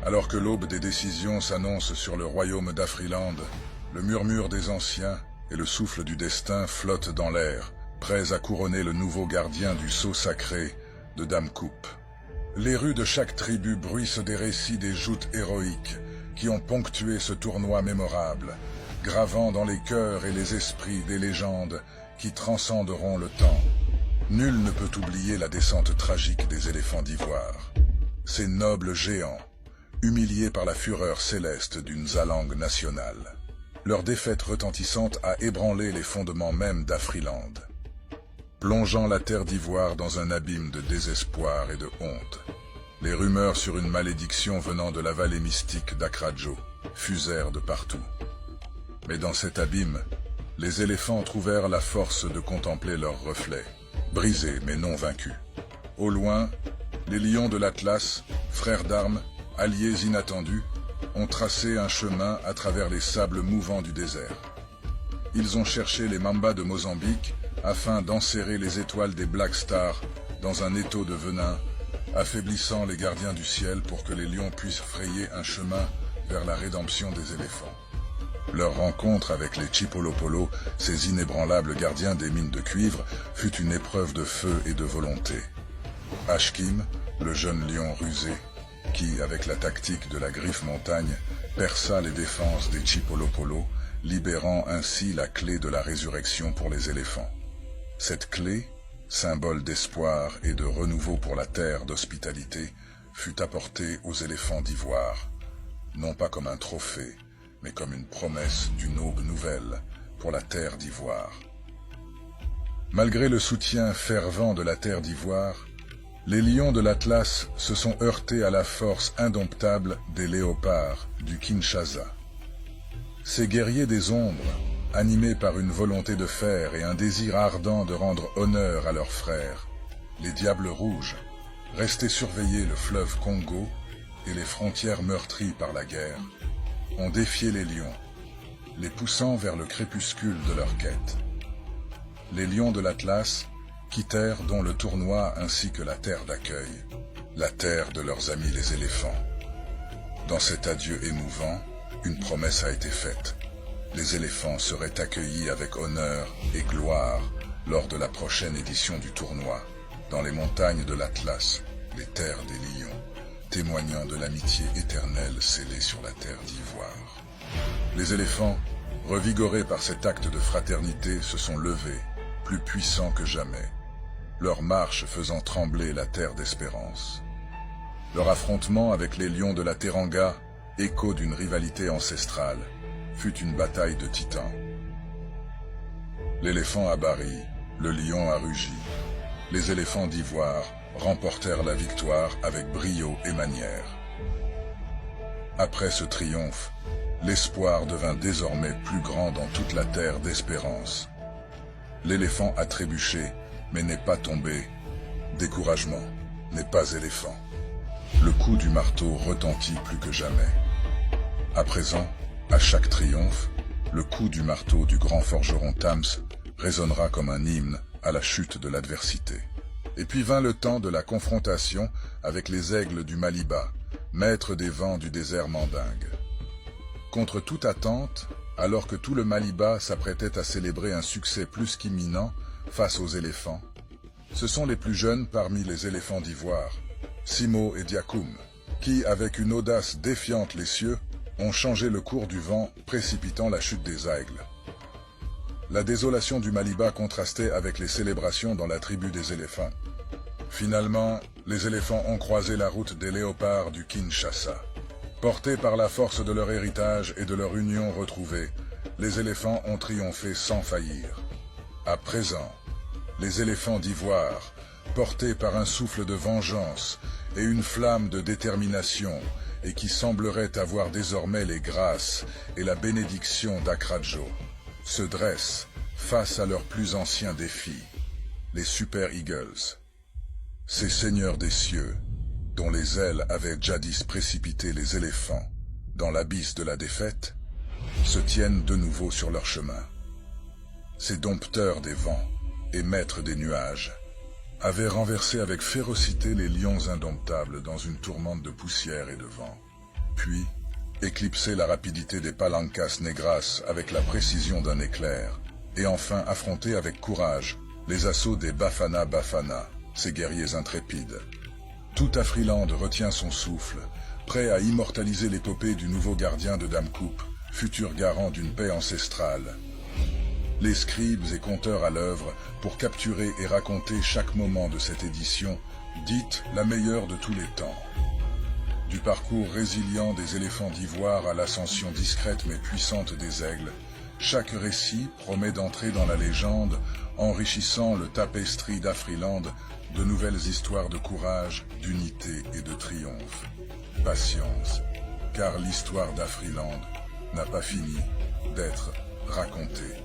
Alors que l'aube des décisions s'annonce sur le royaume d'Afriland, le murmure des anciens et le souffle du destin flottent dans l'air, prêts à couronner le nouveau gardien du sceau sacré de Dame Coupe. Les rues de chaque tribu bruissent des récits des joutes héroïques qui ont ponctué ce tournoi mémorable, gravant dans les cœurs et les esprits des légendes qui transcenderont le temps. Nul ne peut oublier la descente tragique des éléphants d'ivoire. Ces nobles géants, humiliés par la fureur céleste d'une Zalang nationale. Leur défaite retentissante a ébranlé les fondements même d'Afriland, plongeant la terre d'ivoire dans un abîme de désespoir et de honte. Les rumeurs sur une malédiction venant de la vallée mystique d'Akradjo fusèrent de partout. Mais dans cet abîme, les éléphants trouvèrent la force de contempler leurs reflets, brisés mais non vaincus. Au loin, les lions de l'Atlas, frères d'armes, alliés inattendus, ont tracé un chemin à travers les sables mouvants du désert. Ils ont cherché les mambas de Mozambique afin d'enserrer les étoiles des Black Stars dans un étau de venin, affaiblissant les gardiens du ciel pour que les lions puissent frayer un chemin vers la rédemption des éléphants. Leur rencontre avec les Chipolopolo, ces inébranlables gardiens des mines de cuivre, fut une épreuve de feu et de volonté. Ashkim, le jeune lion rusé, qui, avec la tactique de la griffe montagne, perça les défenses des Chipolopolo, libérant ainsi la clé de la résurrection pour les éléphants. Cette clé, symbole d'espoir et de renouveau pour la terre d'hospitalité, fut apportée aux éléphants d'ivoire, non pas comme un trophée, mais comme une promesse d'une aube nouvelle pour la terre d'ivoire. Malgré le soutien fervent de la terre d'ivoire, les lions de l'Atlas se sont heurtés à la force indomptable des léopards du Kinshasa. Ces guerriers des ombres, animés par une volonté de fer et un désir ardent de rendre honneur à leurs frères, les Diables Rouges, restés surveiller le fleuve Congo et les frontières meurtries par la guerre, ont défié les lions, les poussant vers le crépuscule de leur quête. Les lions de l'Atlas quittèrent donc le tournoi ainsi que la terre d'accueil, la terre de leurs amis les éléphants. Dans cet adieu émouvant, une promesse a été faite. Les éléphants seraient accueillis avec honneur et gloire lors de la prochaine édition du tournoi, dans les montagnes de l'Atlas, les terres des lions, témoignant de l'amitié éternelle scellée sur la terre d'ivoire. Les éléphants, revigorés par cet acte de fraternité, se sont levés, plus puissants que jamais, leur marche faisant trembler la terre d'espérance. Leur affrontement avec les lions de la Teranga, écho d'une rivalité ancestrale, fut une bataille de titans. L'éléphant a bâri, le lion a rugi. Les éléphants d'ivoire remportèrent la victoire avec brio et manière. Après ce triomphe, l'espoir devint désormais plus grand dans toute la terre d'espérance. L'éléphant a trébuché, mais n'est pas tombé. Découragement n'est pas éléphant. Le coup du marteau retentit plus que jamais. À présent, à chaque triomphe, le coup du marteau du grand forgeron Tams résonnera comme un hymne à la chute de l'adversité. Et puis vint le temps de la confrontation avec les aigles du Maliba, maîtres des vents du désert mandingue. Contre toute attente, alors que tout le Maliba s'apprêtait à célébrer un succès plus qu'imminent face aux éléphants, ce sont les plus jeunes parmi les éléphants d'ivoire, Simo et Diakoum, qui, avec une audace défiante les cieux, ont changé le cours du vent, précipitant la chute des aigles. La désolation du Maliba contrastait avec les célébrations dans la tribu des éléphants. Finalement, les éléphants ont croisé la route des léopards du Kinshasa. Portés par la force de leur héritage et de leur union retrouvée, les éléphants ont triomphé sans faillir. À présent, les éléphants d'ivoire, portés par un souffle de vengeance et une flamme de détermination, et qui sembleraient avoir désormais les grâces et la bénédiction d'Akradjo, se dressent face à leurs plus anciens défis, les Super Eagles. Ces seigneurs des cieux, dont les ailes avaient jadis précipité les éléphants dans l'abysse de la défaite, se tiennent de nouveau sur leur chemin. Ces dompteurs des vents et maîtres des nuages avaient renversé avec férocité les lions indomptables dans une tourmente de poussière et de vent. puis éclipser la rapidité des Palancas Negras avec la précision d'un éclair, et enfin affronter avec courage les assauts des Bafana Bafana, ces guerriers intrépides. Tout Afriland retient son souffle, prêt à immortaliser l'épopée du nouveau gardien de Damkoup, futur garant d'une paix ancestrale. Les scribes et conteurs à l'œuvre pour capturer et raconter chaque moment de cette édition, dite la meilleure de tous les temps. Du parcours résilient des éléphants d'ivoire à l'ascension discrète mais puissante des aigles, chaque récit promet d'entrer dans la légende, enrichissant le tapestry d'Afriland de nouvelles histoires de courage, d'unité et de triomphe. Patience, car l'histoire d'Afriland n'a pas fini d'être racontée.